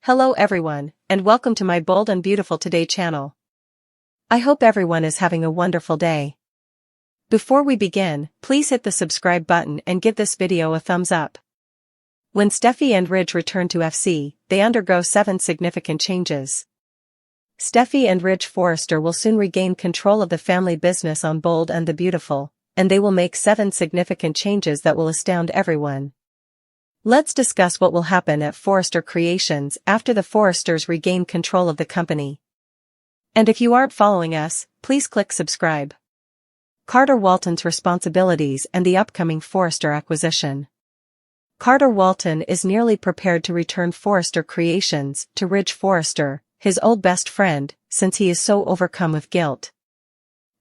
Hello everyone, and welcome to my Bold and Beautiful Today channel. I hope everyone is having a wonderful day. Before we begin, please hit the subscribe button and give this video a thumbs up. When Steffy and Ridge return to FC, they undergo 7 significant changes. Steffy and Ridge Forrester will soon regain control of the family business on Bold and the Beautiful, and they will make 7 significant changes that will astound everyone. Let's discuss what will happen at Forrester Creations after the Forresters regain control of the company. And if you aren't following us, please click subscribe. Carter Walton's responsibilities and the upcoming Forrester acquisition. Carter Walton is nearly prepared to return Forrester Creations to Ridge Forrester, his old best friend, since he is so overcome with guilt.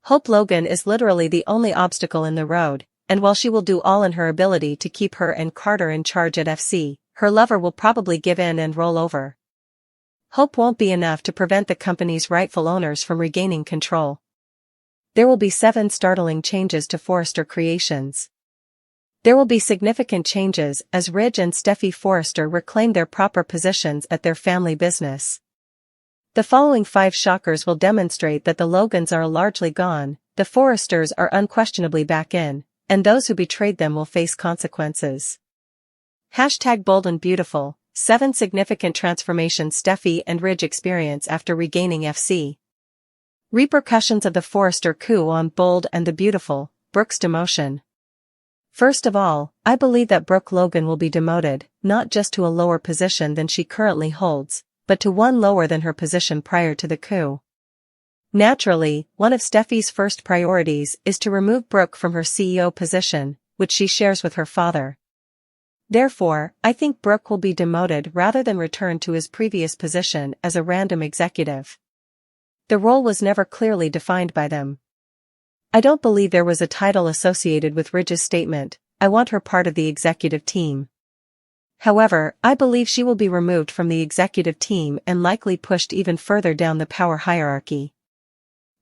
Hope Logan is literally the only obstacle in the road, and while she will do all in her ability to keep her and Carter in charge at FC, her lover will probably give in and roll over. Hope won't be enough to prevent the company's rightful owners from regaining control. There will be 7 startling changes to Forrester Creations. There will be significant changes as Ridge and Steffy Forrester reclaim their proper positions at their family business. The following 5 shockers will demonstrate that the Logans are largely gone, the Forresters are unquestionably back in, and those who betrayed them will face consequences. #Bold and Beautiful, 7 significant transformations Steffy and Ridge experience after regaining FC. Repercussions of the Forrester coup on Bold and the Beautiful, Brooke's demotion. First of all, I believe that Brooke Logan will be demoted, not just to a lower position than she currently holds, but to one lower than her position prior to the coup. Naturally, one of Steffy's first priorities is to remove Brooke from her CEO position, which she shares with her father. Therefore, I think Brooke will be demoted rather than returned to his previous position as a random executive. The role was never clearly defined by them. I don't believe there was a title associated with Ridge's statement, "I want her part of the executive team." However, I believe she will be removed from the executive team and likely pushed even further down the power hierarchy.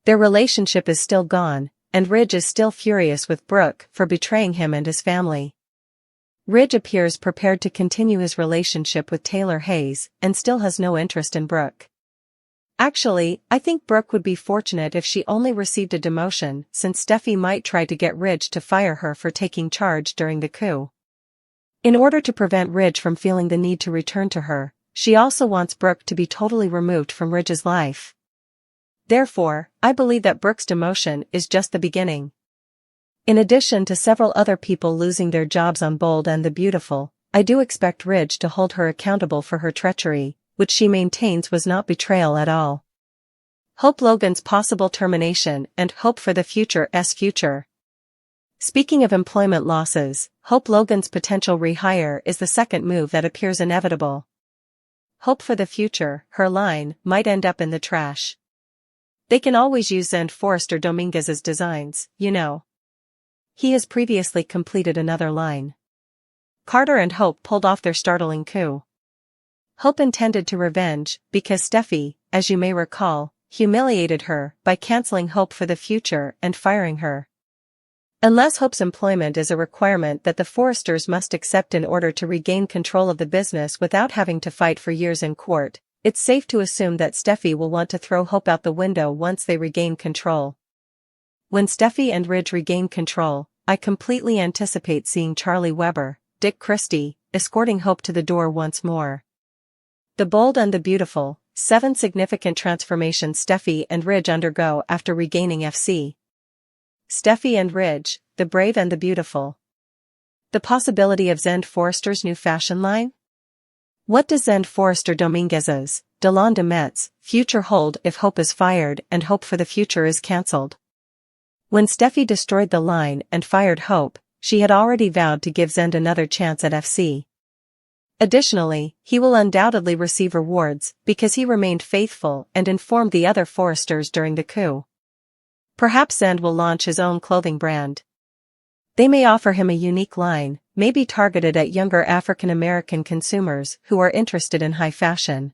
Their relationship is still gone, and Ridge is still furious with Brooke for betraying him and his family. Ridge appears prepared to continue his relationship with Taylor Hayes and still has no interest in Brooke. Actually, I think Brooke would be fortunate if she only received a demotion, since Steffy might try to get Ridge to fire her for taking charge during the coup. In order to prevent Ridge from feeling the need to return to her, she also wants Brooke to be totally removed from Ridge's life. Therefore, I believe that Brooke's demotion is just the beginning. In addition to several other people losing their jobs on Bold and the Beautiful, I do expect Ridge to hold her accountable for her treachery, which she maintains was not betrayal at all. Hope Logan's possible termination and Hope for the Future's future. Speaking of employment losses, Hope Logan's potential rehire is the second move that appears inevitable. Hope for the Future, her line, might end up in the trash. They can always use Zend Forrester Dominguez's designs, you know. He has previously completed another line. Carter and Hope pulled off their startling coup. Hope intended to revenge, because Steffy, as you may recall, humiliated her by canceling Hope for the Future and firing her. Unless Hope's employment is a requirement that the Forresters must accept in order to regain control of the business without having to fight for years in court, it's safe to assume that Steffy will want to throw Hope out the window once they regain control. When Steffy and Ridge regain control, I completely anticipate seeing Charlie Weber, Dick Christie, escorting Hope to the door once more. The Bold and the Beautiful, 7 significant transformations Steffy and Ridge undergo after regaining FC. Steffy and Ridge, the Brave and the Beautiful. The possibility of Zend Forrester's new fashion line? What does Zend Forrester Dominguez's, Delon de Metz, future hold if Hope is fired and Hope for the Future is cancelled? When Steffy destroyed the line and fired Hope, she had already vowed to give Zend another chance at FC. Additionally, he will undoubtedly receive rewards because he remained faithful and informed the other Forresters during the coup. Perhaps Zend will launch his own clothing brand. They may offer him a unique line, maybe targeted at younger African American consumers who are interested in high fashion.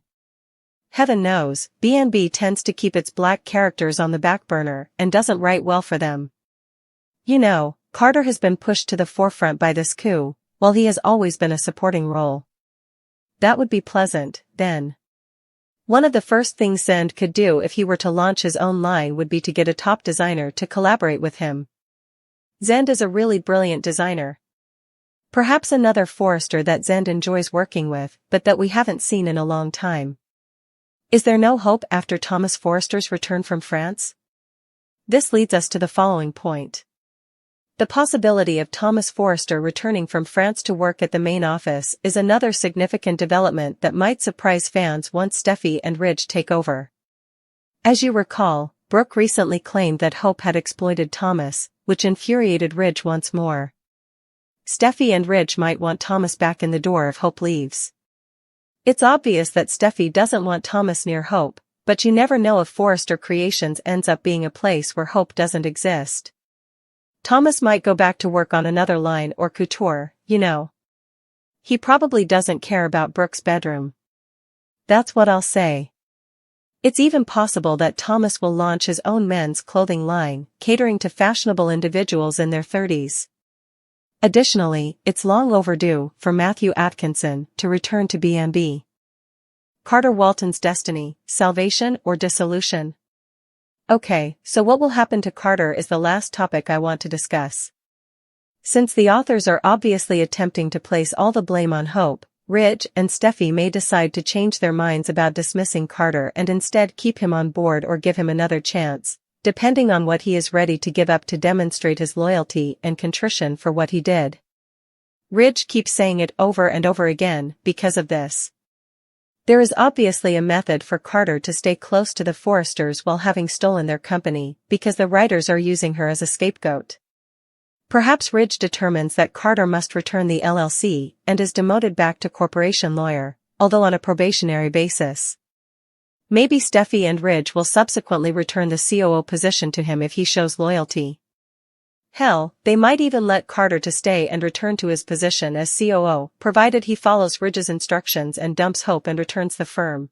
Heaven knows, B&B tends to keep its black characters on the back burner and doesn't write well for them. You know, Carter has been pushed to the forefront by this coup, while he has always been a supporting role. That would be pleasant, then. One of the first things Zend could do if he were to launch his own line would be to get a top designer to collaborate with him. Zend is a really brilliant designer. Perhaps another Forrester that Zend enjoys working with, but that we haven't seen in a long time. Is there no hope after Thomas Forrester's return from France? This leads us to the following point. The possibility of Thomas Forrester returning from France to work at the main office is another significant development that might surprise fans once Steffy and Ridge take over. As you recall, Brooke recently claimed that Hope had exploited Thomas, which infuriated Ridge once more. Steffy and Ridge might want Thomas back in the door if Hope leaves. It's obvious that Steffy doesn't want Thomas near Hope, but you never know if Forrester Creations ends up being a place where Hope doesn't exist. Thomas might go back to work on another line or couture, you know. He probably doesn't care about Brooke's bedroom. That's what I'll say. It's even possible that Thomas will launch his own men's clothing line, catering to fashionable individuals in their 30s. Additionally, it's long overdue for Matthew Atkinson to return to B&B. Carter Walton's destiny, salvation or dissolution? Okay, so what will happen to Carter is the last topic I want to discuss. Since the authors are obviously attempting to place all the blame on Hope, Ridge and Steffy may decide to change their minds about dismissing Carter and instead keep him on board or give him another chance, depending on what he is ready to give up to demonstrate his loyalty and contrition for what he did. Ridge keeps saying it over and over again because of this. There is obviously a method for Carter to stay close to the Forresters while having stolen their company, because the writers are using her as a scapegoat. Perhaps Ridge determines that Carter must return the LLC and is demoted back to corporation lawyer, although on a probationary basis. Maybe Steffy and Ridge will subsequently return the COO position to him if he shows loyalty. Hell, they might even let Carter to stay and return to his position as COO, provided he follows Ridge's instructions and dumps Hope and returns the firm.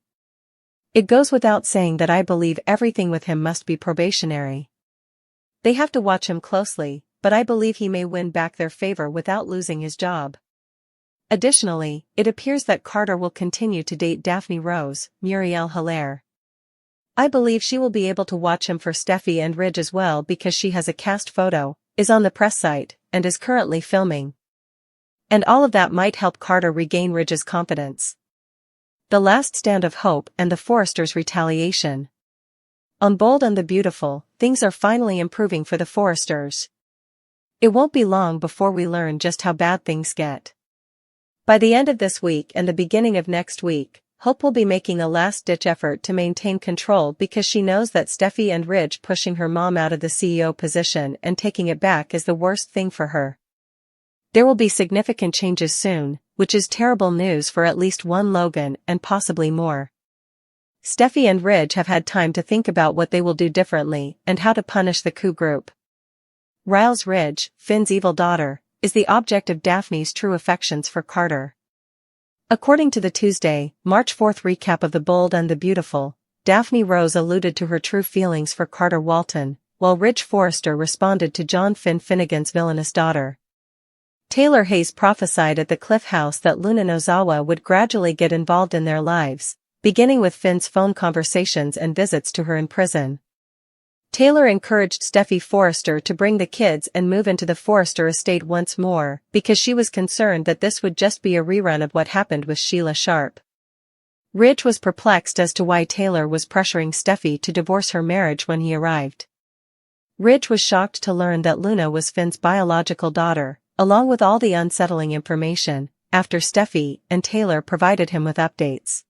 It goes without saying that I believe everything with him must be probationary. They have to watch him closely, but I believe he may win back their favor without losing his job. Additionally, it appears that Carter will continue to date Daphne Rose, Muriel Hilaire. I believe she will be able to watch him for Steffy and Ridge as well because she has a cast photo, is on the press site, and is currently filming. And all of that might help Carter regain Ridge's confidence. The last stand of Hope and the Forresters' retaliation. On Bold and the Beautiful, things are finally improving for the Forresters. It won't be long before we learn just how bad things get. By the end of this week and the beginning of next week, Hope will be making a last-ditch effort to maintain control because she knows that Steffy and Ridge pushing her mom out of the CEO position and taking it back is the worst thing for her. There will be significant changes soon, which is terrible news for at least one Logan and possibly more. Steffy and Ridge have had time to think about what they will do differently and how to punish the coup group. Riles Ridge, Finn's evil daughter, is the object of Daphne's true affections for Carter. According to the Tuesday, March 4th recap of The Bold and the Beautiful, Daphne Rose alluded to her true feelings for Carter Walton, while Ridge Forrester responded to John Finnegan's villainous daughter. Taylor Hayes prophesied at the Cliff House that Luna Nozawa would gradually get involved in their lives, beginning with Finn's phone conversations and visits to her in prison. Taylor encouraged Steffy Forrester to bring the kids and move into the Forrester estate once more, because she was concerned that this would just be a rerun of what happened with Sheila Sharp. Ridge was perplexed as to why Taylor was pressuring Steffy to divorce her marriage when he arrived. Ridge was shocked to learn that Luna was Finn's biological daughter, along with all the unsettling information, after Steffy and Taylor provided him with updates.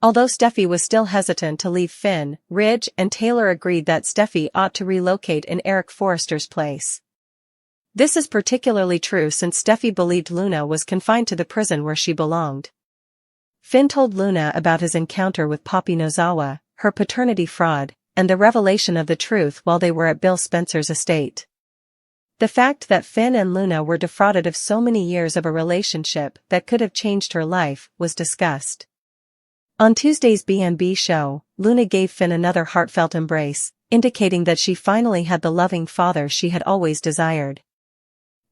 Although Steffy was still hesitant to leave Finn, Ridge and Taylor agreed that Steffy ought to relocate in Eric Forrester's place. This is particularly true since Steffy believed Luna was confined to the prison where she belonged. Finn told Luna about his encounter with Poppy Nozawa, her paternity fraud, and the revelation of the truth while they were at Bill Spencer's estate. The fact that Finn and Luna were defrauded of so many years of a relationship that could have changed her life was discussed. On Tuesday's B&B show, Luna gave Finn another heartfelt embrace, indicating that she finally had the loving father she had always desired.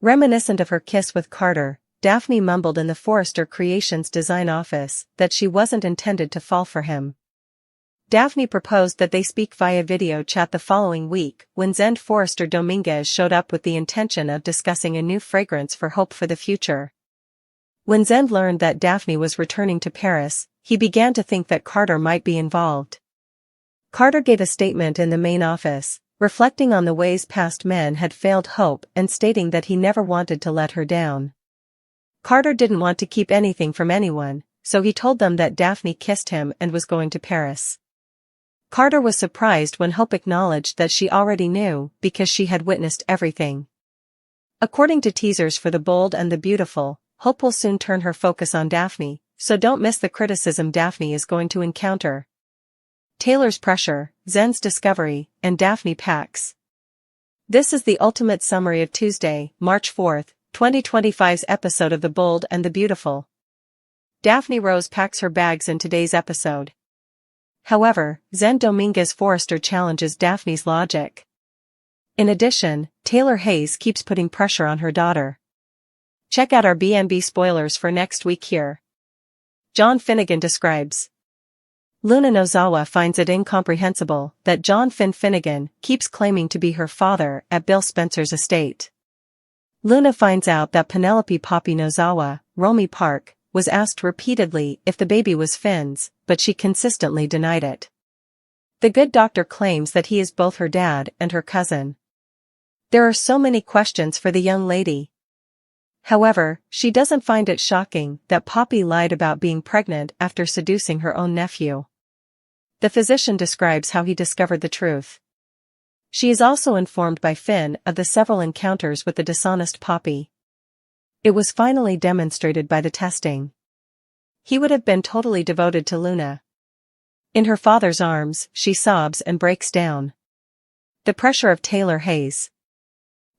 Reminiscent of her kiss with Carter, Daphne mumbled in the Forrester Creations design office that she wasn't intended to fall for him. Daphne proposed that they speak via video chat the following week when Zend Forrester Dominguez showed up with the intention of discussing a new fragrance for hope for the future. When Zend learned that Daphne was returning to Paris, he began to think that Carter might be involved. Carter gave a statement in the main office, reflecting on the ways past men had failed Hope and stating that he never wanted to let her down. Carter didn't want to keep anything from anyone, so he told them that Daphne kissed him and was going to Paris. Carter was surprised when Hope acknowledged that she already knew because she had witnessed everything. According to teasers for The Bold and the Beautiful, Hope will soon turn her focus on Daphne, so don't miss the criticism Daphne is going to encounter. Taylor's pressure, Zend's discovery, and Daphne packs. This is the ultimate summary of Tuesday, March 4th, 2025's episode of The Bold and the Beautiful. Daphne Rose packs her bags in today's episode. However, Zend Dominguez Forrester challenges Daphne's logic. In addition, Taylor Hayes keeps putting pressure on her daughter. Check out our B&B spoilers for next week here. John Finnegan describes. Luna Nozawa finds it incomprehensible that John Finnegan keeps claiming to be her father at Bill Spencer's estate. Luna finds out that Penelope Poppy Nozawa, Romy Park, was asked repeatedly if the baby was Finn's, but she consistently denied it. The good doctor claims that he is both her dad and her cousin. There are so many questions for the young lady. However, she doesn't find it shocking that Poppy lied about being pregnant after seducing her own nephew. The physician describes how he discovered the truth. She is also informed by Finn of the several encounters with the dishonest Poppy. It was finally demonstrated by the testing. He would have been totally devoted to Luna. In her father's arms, she sobs and breaks down. The pressure of Taylor Hayes.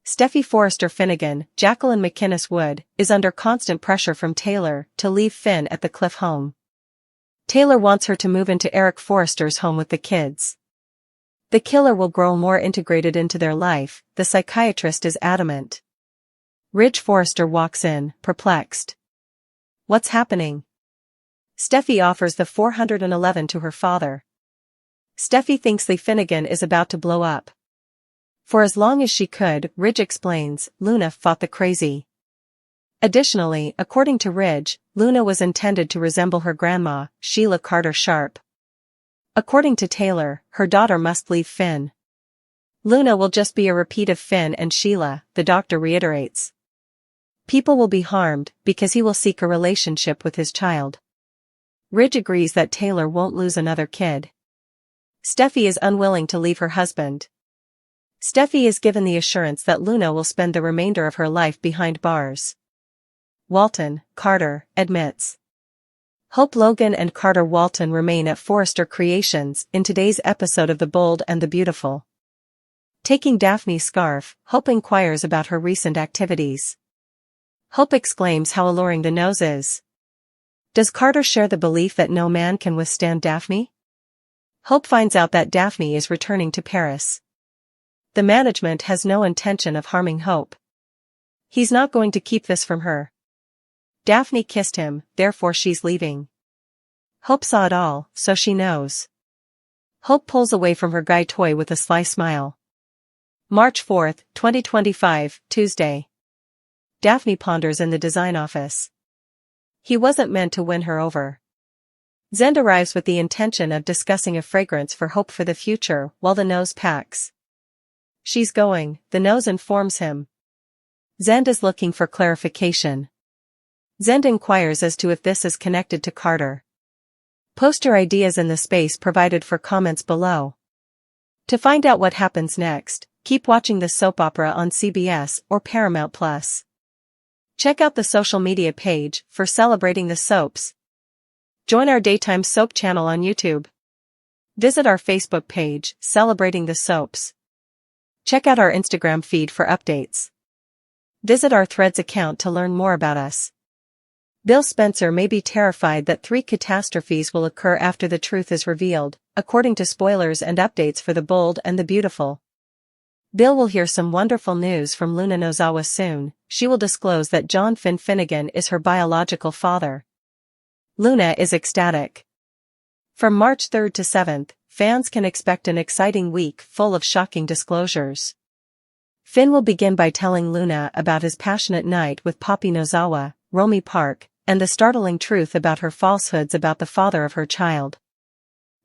Steffy Forrester Finnegan, Jacqueline McInnes Wood, is under constant pressure from Taylor to leave Finn at the Cliff home. Taylor wants her to move into Eric Forrester's home with the kids. The killer will grow more integrated into their life, the psychiatrist is adamant. Ridge Forrester walks in, perplexed. What's happening? Steffy offers the 411 to her father. Steffy thinks Lee Finnegan is about to blow up. For as long as she could, Ridge explains, Luna fought the crazy. Additionally, according to Ridge, Luna was intended to resemble her grandma, Sheila Carter Sharp. According to Taylor, her daughter must leave Finn. Luna will just be a repeat of Finn and Sheila, the doctor reiterates. People will be harmed because he will seek a relationship with his child. Ridge agrees that Taylor won't lose another kid. Steffy is unwilling to leave her husband. Steffy is given the assurance that Luna will spend the remainder of her life behind bars. Walton, Carter, admits. Hope Logan and Carter Walton remain at Forrester Creations in today's episode of The Bold and the Beautiful. Taking Daphne's scarf, Hope inquires about her recent activities. Hope exclaims how alluring the nose is. Does Carter share the belief that no man can withstand Daphne? Hope finds out that Daphne is returning to Paris. The management has no intention of harming Hope. He's not going to keep this from her. Daphne kissed him, therefore she's leaving. Hope saw it all, so she knows. Hope pulls away from her guy toy with a sly smile. March 4th, 2025, Tuesday. Daphne ponders in the design office. He wasn't meant to win her over. Zend arrives with the intention of discussing a fragrance for hope for the future while the nose packs. She's going, the nose informs him. Zend is looking for clarification. Zend inquires as to if this is connected to Carter. Poster ideas in the space provided for comments below. To find out what happens next, keep watching the soap opera on CBS or Paramount+. Check out the social media page for Celebrating the Soaps. Join our daytime soap channel on YouTube. Visit our Facebook page, Celebrating the Soaps. Check out our Instagram feed for updates. Visit our Threads account to learn more about us. Bill Spencer may be terrified that 3 catastrophes will occur after the truth is revealed, according to spoilers and updates for The Bold and the Beautiful. Bill will hear some wonderful news from Luna Nozawa soon. She will disclose that John Finnegan is her biological father. Luna is ecstatic. From March 3rd to 7th, fans can expect an exciting week full of shocking disclosures. Finn will begin by telling Luna about his passionate night with Poppy Nozawa, Romy Park, and the startling truth about her falsehoods about the father of her child.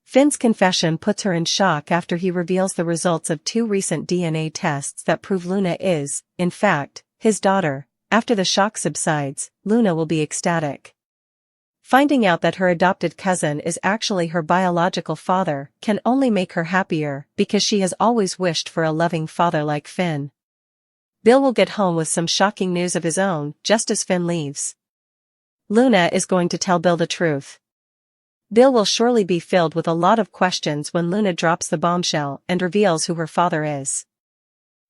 Finn's confession puts her in shock after he reveals the results of 2 recent DNA tests that prove Luna is, in fact, his daughter. After the shock subsides, Luna will be ecstatic. Finding out that her adopted cousin is actually her biological father can only make her happier because she has always wished for a loving father like Finn. Bill will get home with some shocking news of his own just as Finn leaves. Luna is going to tell Bill the truth. Bill will surely be filled with a lot of questions when Luna drops the bombshell and reveals who her father is.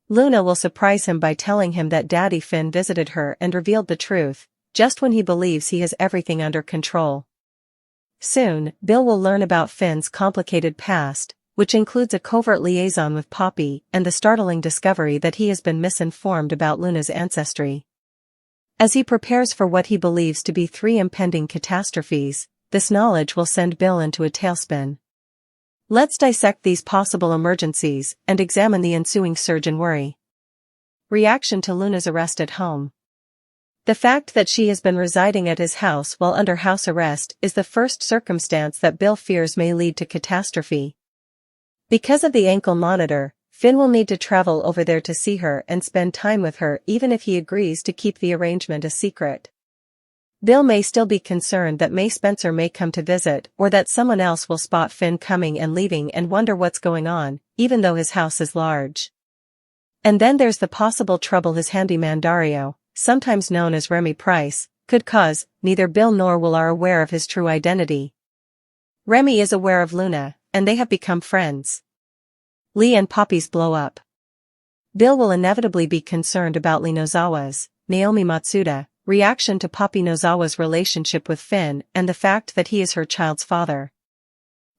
Luna will surprise him by telling him that Daddy Finn visited her and revealed the truth, just when he believes he has everything under control. Soon, Bill will learn about Finn's complicated past, which includes a covert liaison with Poppy and the startling discovery that he has been misinformed about Luna's ancestry. As he prepares for what he believes to be 3 impending catastrophes, this knowledge will send Bill into a tailspin. Let's dissect these possible emergencies and examine the ensuing surge in worry. Reaction to Luna's arrest at home. The fact that she has been residing at his house while under house arrest is the first circumstance that Bill fears may lead to catastrophe. Because of the ankle monitor, Finn will need to travel over there to see her and spend time with her even if he agrees to keep the arrangement a secret. Bill may still be concerned that May Spencer may come to visit or that someone else will spot Finn coming and leaving and wonder what's going on, even though his house is large. And then there's the possible trouble his handyman Dario, sometimes known as Remy Price, could cause. Neither Bill nor Will are aware of his true identity. Remy is aware of Luna, and they have become friends. Lee and Poppy's blow up. Bill will inevitably be concerned about Lee Nozawa's, Naomi Matsuda, reaction to Poppy Nozawa's relationship with Finn and the fact that he is her child's father.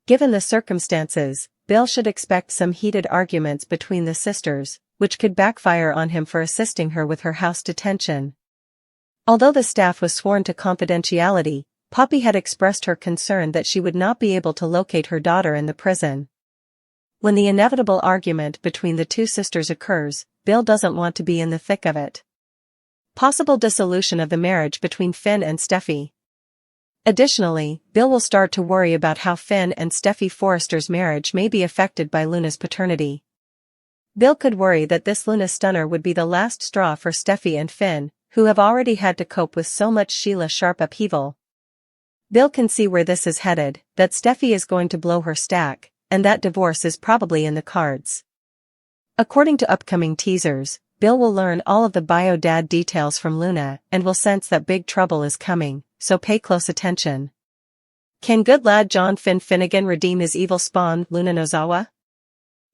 Given the circumstances, Bill should expect some heated arguments between the sisters, which could backfire on him for assisting her with her house detention. Although the staff was sworn to confidentiality, Poppy had expressed her concern that she would not be able to locate her daughter in the prison. When the inevitable argument between the 2 sisters occurs, Bill doesn't want to be in the thick of it. Possible dissolution of the marriage between Finn and Steffy. Additionally, Bill will start to worry about how Finn and Steffy Forrester's marriage may be affected by Luna's paternity. Bill could worry that this Luna stunner would be the last straw for Steffy and Finn, who have already had to cope with so much Sheila Sharp upheaval. Bill can see where this is headed, that Steffy is going to blow her stack, and that divorce is probably in the cards. According to upcoming teasers, Bill will learn all of the bio-dad details from Luna and will sense that big trouble is coming, so pay close attention. Can good lad John Finn Finnegan redeem his evil spawn, Luna Nozawa?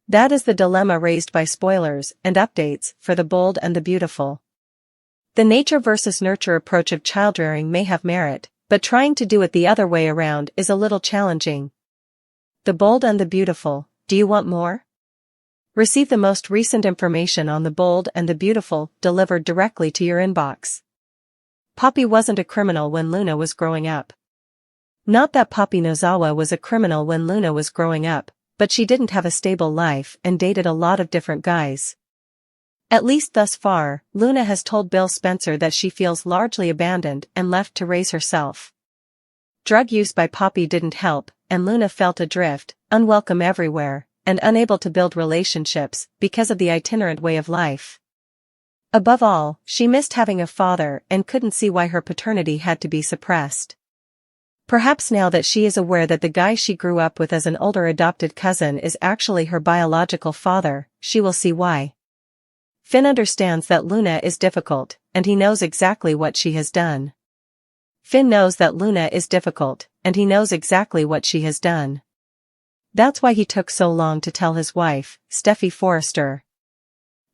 That is the dilemma raised by spoilers and updates for The Bold and the Beautiful. The nature versus nurture approach of childrearing may have merit, but trying to do it the other way around is a little challenging. The Bold and the Beautiful, do you want more? Receive the most recent information on The Bold and the Beautiful delivered directly to your inbox. Poppy wasn't a criminal when Luna was growing up. Not that Poppy Nozawa was a criminal when Luna was growing up, but she didn't have a stable life and dated a lot of different guys. At least thus far, Luna has told Bill Spencer that she feels largely abandoned and left to raise herself. Drug use by Poppy didn't help, and Luna felt adrift, unwelcome everywhere, and unable to build relationships because of the itinerant way of life. Above all, she missed having a father and couldn't see why her paternity had to be suppressed. Perhaps now that she is aware that the guy she grew up with as an older adopted cousin is actually her biological father, she will see why. Finn understands that Luna is difficult, and he knows exactly what she has done. Finn knows that Luna is difficult, and he knows exactly what she has done. That's why he took so long to tell his wife, Steffy Forrester.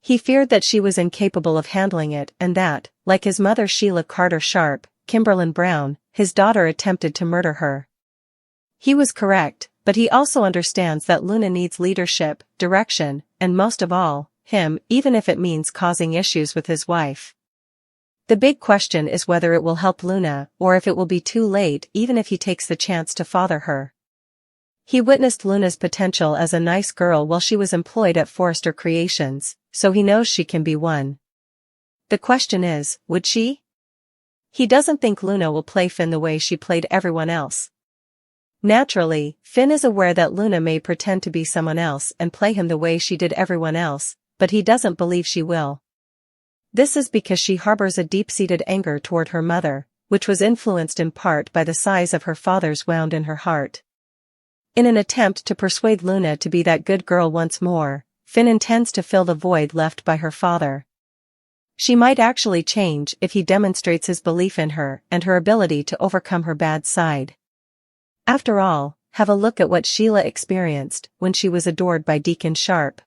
He feared that she was incapable of handling it and that, like his mother Sheila Carter Sharp, Kimberlyn Brown, his daughter attempted to murder her. He was correct, but he also understands that Luna needs leadership, direction, and most of all, him, even if it means causing issues with his wife. The big question is whether it will help Luna or if it will be too late even if he takes the chance to father her. He witnessed Luna's potential as a nice girl while she was employed at Forrester Creations, so he knows she can be one. The question is, would she? He doesn't think Luna will play Finn the way she played everyone else. Naturally, Finn is aware that Luna may pretend to be someone else and play him the way she did everyone else, but he doesn't believe she will. This is because she harbors a deep-seated anger toward her mother, which was influenced in part by the size of her father's wound in her heart. In an attempt to persuade Luna to be that good girl once more, Finn intends to fill the void left by her father. She might actually change if he demonstrates his belief in her and her ability to overcome her bad side. After all, have a look at what Sheila experienced when she was adored by Deacon Sharp.